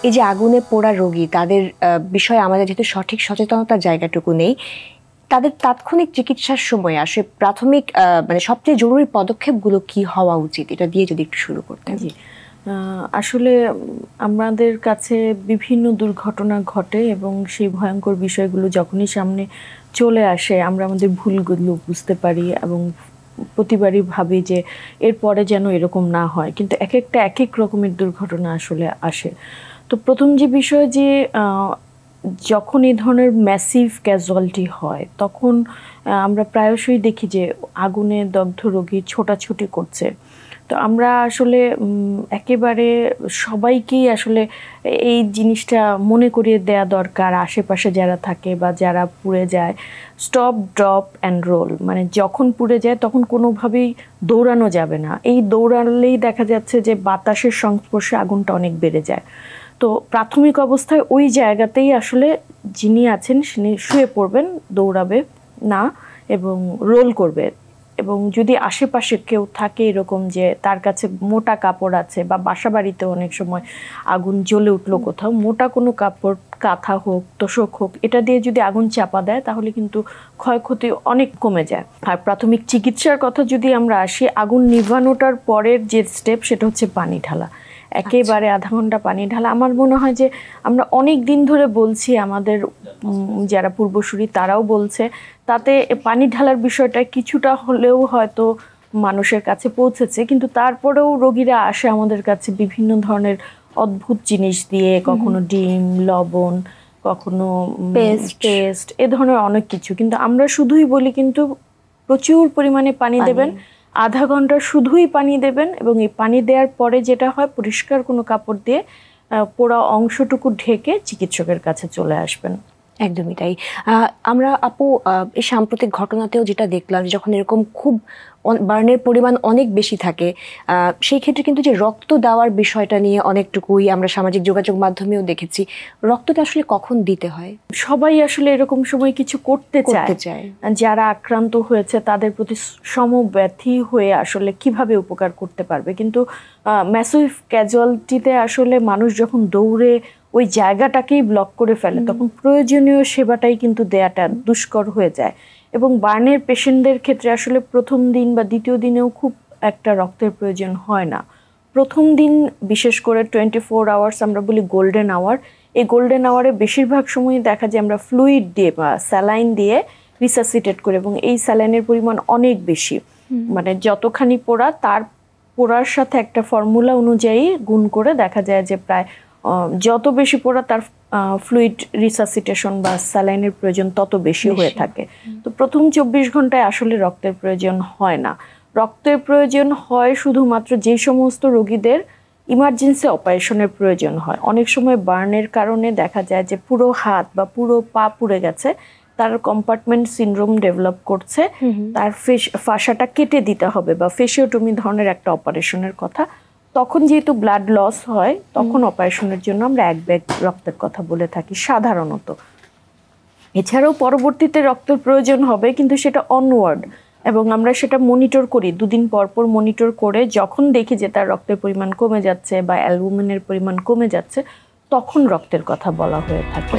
এই যে আগুনে পোড়া রোগী তাদের বিষয়ে আমাদের যেহেতু সঠিক সচেতনতার জায়গাটুকু নেই, তাদের তাৎক্ষণিক চিকিৎসার সময় আসলে প্রাথমিক মানে সবচেয়ে জরুরি পদক্ষেপগুলো কি হওয়া উচিত, এটা দিয়ে যদি একটু শুরু করতেন। জি, আসলে আমাদের কাছে বিভিন্ন দুর্ঘটনা ঘটে এবং সেই ভয়ঙ্কর বিষয়গুলো যখনই সামনে চলে আসে আমরা আমাদের ভুলগুলো বুঝতে পারি এবং প্রতিবারই ভাবি যে এরপরে যেন এরকম না হয়, কিন্তু এক একটা এক এক রকমের দুর্ঘটনা আসলে আসে। তো প্রথম যে বিষয় যে যখন এই ধরনের ম্যাসিভ ক্যাজুয়ালিটি হয় তখন আমরা প্রায়শই দেখি যে আগুনে দগ্ধ রোগী ছোটাছুটি করছে। তো আমরা আসলে একেবারে সবাইকেই আসলে এই জিনিসটা মনে করিয়ে দেয়া দরকার, আশেপাশে যারা থাকে বা যারা পুড়ে যায়, স্টপ ড্রপ অ্যান্ড রোল, মানে যখন পুড়ে যায় তখন কোনোভাবেই দৌড়ানো যাবে না। এই দৌড়ালেই দেখা যাচ্ছে যে বাতাসের সংস্পর্শে আগুনটা অনেক বেড়ে যায়। তো প্রাথমিক অবস্থায় ওই জায়গাতেই আসলে যিনি আছেন তিনি শুয়ে পড়বেন, দৌড়াবে না এবং রোল করবে। এবং যদি আশেপাশে কেউ থাকে এরকম যে তার কাছে মোটা কাপড় আছে, বা বাসা বাড়িতে অনেক সময় আগুন জ্বলে উঠলো কোথাও, মোটা কোনো কাপড়, কাঁথা হোক, তোশক হোক, এটা দিয়ে যদি আগুন চাপা দেয় তাহলে কিন্তু ক্ষয়ক্ষতি অনেক কমে যায়। আর প্রাথমিক চিকিৎসার কথা যদি আমরা আসি, আগুন নিভানোটার পরের যে স্টেপ সেটা হচ্ছে পানি ঢালা, একেবারে আধা ঘন্টা পানি ঢালা। আমার মনে হয় যে আমরা অনেক দিন ধরে বলছি, আমাদের যারা পূর্বসূরি তারাও বলছে, তাতে পানি ঢালার বিষয়টা কিছুটা হলেও হয়তো মানুষের কাছে পৌঁছেছে, কিন্তু তারপরেও রোগীরা আসে আমাদের কাছে বিভিন্ন ধরনের অদ্ভুত জিনিস দিয়ে, কখনো ডিম, লবণ, কখনো পেস্ট, এ ধরনের অনেক কিছু। কিন্তু আমরা শুধুই বলি কিন্তু প্রচুর পরিমাণে পানি দেবেন, আধা ঘন্টা শুধুই পানি দেবেন, এবং এই পানি দেওয়ার পরে যেটা হয় পরিষ্কার কোনো কাপড় দিয়ে পোড়া অংশটুকু ঢেকে চিকিৎসকের কাছে চলে আসবেন। একদমই তাই। আমরা আপু এই সাম্প্রতিক ঘটনাতেও যেটা দেখলাম, যখন এরকম খুব বার্নের পরিমাণ অনেক বেশি থাকে, সেই ক্ষেত্রে কিন্তু যে রক্ত দেওয়ার বিষয়টা নিয়ে অনেকটুকুই আমরা সামাজিক যোগাযোগ মাধ্যমেও দেখেছি। রক্তটা আসলে কখন দিতে হয়? সবাই আসলে এরকম সময় কিছু করতে চায়, যারা আক্রান্ত হয়েছে তাদের প্রতি সমব্যথী হয়ে আসলে কিভাবে উপকার করতে পারবে। কিন্তু ম্যাসিভ ক্যাজুয়ালিটিতে আসলে মানুষ যখন দৌড়ে ওই জায়গাটাকেই ব্লক করে ফেলে, তখন প্রয়োজনীয় সেবাটাই কিন্তু দেয়াটা দুষ্কর হয়ে যায়। এবং বার্নের পেশেন্টদের ক্ষেত্রে আসলে প্রথম দিন বা দ্বিতীয় দিনেও খুব একটা রক্তের প্রয়োজন হয় না। প্রথম দিন বিশেষ করে 24 আওয়ার্স আমরা বলি গোল্ডেন আওয়ার, এই গোল্ডেন আওয়ারে বেশিরভাগ সময় দেখা যায় আমরা ফ্লুইড দিয়ে বা স্যালাইন দিয়ে রিসাসিটেট করি, এবং এই স্যালাইনের পরিমাণ অনেক বেশি, মানে যতখানি পোড়া তার পোড়ার সাথে একটা ফর্মুলা অনুযায়ী গুণ করে দেখা যায় যে প্রায় যত বেশি পোড়া তার ফ্লুইড রিসাসিটেশন বা স্যালাইনের প্রয়োজন তত বেশি হয়ে থাকে। তো প্রথম 24 ঘন্টায় আসলে রক্তের প্রয়োজন হয় না। রক্তের প্রয়োজন হয় শুধুমাত্র যে সমস্ত রোগীদের ইমার্জেন্সি অপারেশনের প্রয়োজন হয়। অনেক সময় বার্নের কারণে দেখা যায় যে পুরো হাত বা পুরো পা পুড়ে গেছে, তার কম্পার্টমেন্ট সিনড্রোম ডেভেলপ করছে, তার ফাঁসাটা কেটে দিতে হবে বা ফেসিওটমি ধরনের একটা অপারেশনের কথা। তখন যেহেতু ব্লাড লস হয়, তখন অপারেশনের জন্য আমরা এক ব্যাগ রক্তের কথা বলে থাকি সাধারণত। এছাড়াও পরবর্তীতে রক্তের প্রয়োজন হবে, কিন্তু সেটা অনওয়ার্ড, এবং আমরা সেটা মনিটর করি, 2 দিন পর পর মনিটর করে যখন দেখি যে তার রক্তের পরিমাণ কমে যাচ্ছে বা অ্যালবুমিনের পরিমাণ কমে যাচ্ছে, তখন রক্তের কথা বলা হয়ে থাকে।